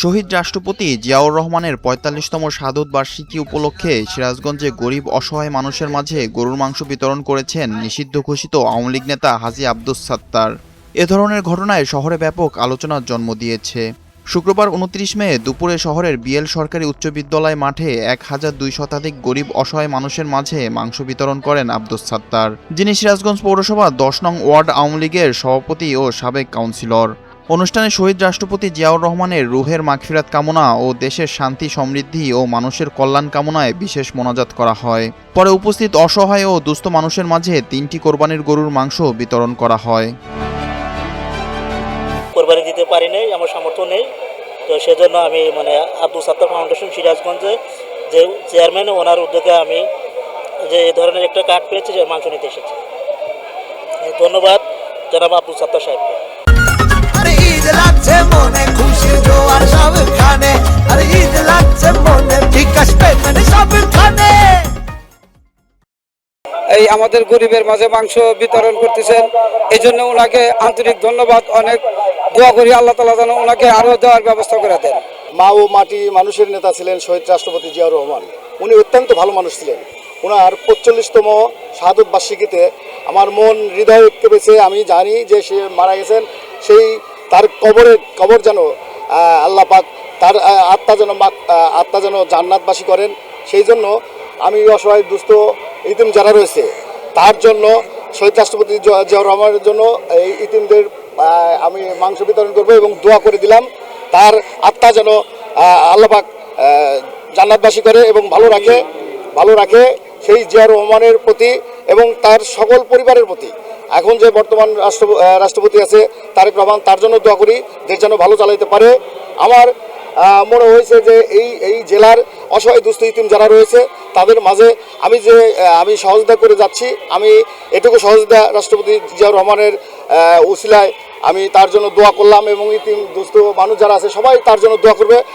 শহীদ রাষ্ট্রপতি জিয়াউর রহমানের ৪৫তম শাহাদত বার্ষিকী উপলক্ষে সিরাজগঞ্জে গরিব অসহায় মানুষের মাঝে গরুর মাংস বিতরণ করেছেন নিষিদ্ধ ঘোষিত আওয়ামী লীগ নেতা হাজী আব্দুস সাত্তার। এ ধরনের ঘটনায় শহরে ব্যাপক আলোচনার জন্ম দিয়েছে। শুক্রবার ২৯ মে দুপুরে শহরের বিএল সরকারি উচ্চ বিদ্যালয় মাঠে ১,২০০ শতাধিক গরিব অসহায় মানুষের মাঝে মাংস বিতরণ করেন আব্দুস সাত্তার, যিনি সিরাজগঞ্জ পৌরসভা ১০ নং ওয়ার্ড আওয়ামী লীগের সভাপতি ও সাবেক কাউন্সিলর। অনুষ্ঠানে শহীদ রাষ্ট্রপতি জিয়াউর রহমানের রুহের মাগফিরাত কামনা ও দেশের শান্তি সমৃদ্ধি ও মানুষের কল্যাণ কামনায় বিশেষ মোনাজাত করা হয়। পরে উপস্থিত অসহায় ও দুস্থ মানুষের মাঝে ৩টি কোরবানির গরুর মাংস বিতরণ করা হয়। কোরবানি দিতে পারি নাই, আমার সামর্থ্য নেই, তো সেজন্য আমি আব্দুস সাত্তার ফাউন্ডেশন সিরাজগঞ্জে যে চেয়ারম্যান, ওনার উদ্যোগে আমি যে এই ধরনের একটা কার্ড পেয়েছি, যে মাংস নিতে এসেছি। ধন্যবাদ জনাব আব্দুস সাত্তার সাহেবকে। এই আমাদের গরিবের মাঝে মাংস বিতরণ করতেছেন, এই জন্য ওনাকে আন্তরিক ধন্যবাদ। অনেক দোয়া করি আল্লাহ তাআলা যেন ওনাকে আরো দেওয়ার ব্যবস্থা করে দেন। মা ও মাটি মানুষের নেতা ছিলেন শহীদ রাষ্ট্রপতি জিয়াউর রহমান। উনি অত্যন্ত ভালো মানুষ ছিলেন। ওনার ৪৫তম শাহাদত বার্ষিকীতে আমার মন হৃদয় কেঁপেছে। আমি জানি যে সে মারা গেছেন, সেই তার কবর যেন আল্লাহ পাক তার আত্মা যেন জান্নাতবাসী করেন। সেই জন্য আমি অসহায় দুস্থ ইতিম যারা রয়েছে তার জন্য শহীদ রাষ্ট্রপতি জিয়াউর রহমানের জন্য এই ইতিমদের আমি মাংস বিতরণ করবো এবং দোয়া করে দিলাম তার আত্মা যেন আল্লাহ পাক জান্নাতবাসী করে এবং ভালো রাখে সেই জিয়াউর রহমানের প্রতি এবং তার সকল পরিবারের প্রতি। এখন যে বর্তমান রাষ্ট্রপতি আছে তারেক রহমান, তার জন্য দোয়া করি যে যেন ভালো চালাইতে পারে। আমার মনে হয়েছে যে এই জেলার অসহায় দুস্থ ইতিম যারা রয়েছে তাদের মাঝে আমি সহযোগিতা করে যাচ্ছি। আমি এটুকু সহযোগিতা রাষ্ট্রপতি জিয়াউর রহমানের উসিলায় আমি তার জন্য দোয়া করলাম এবং ইতিম দুস্থ মানুষ যারা আছে সবাই তার জন্য দোয়া করবে।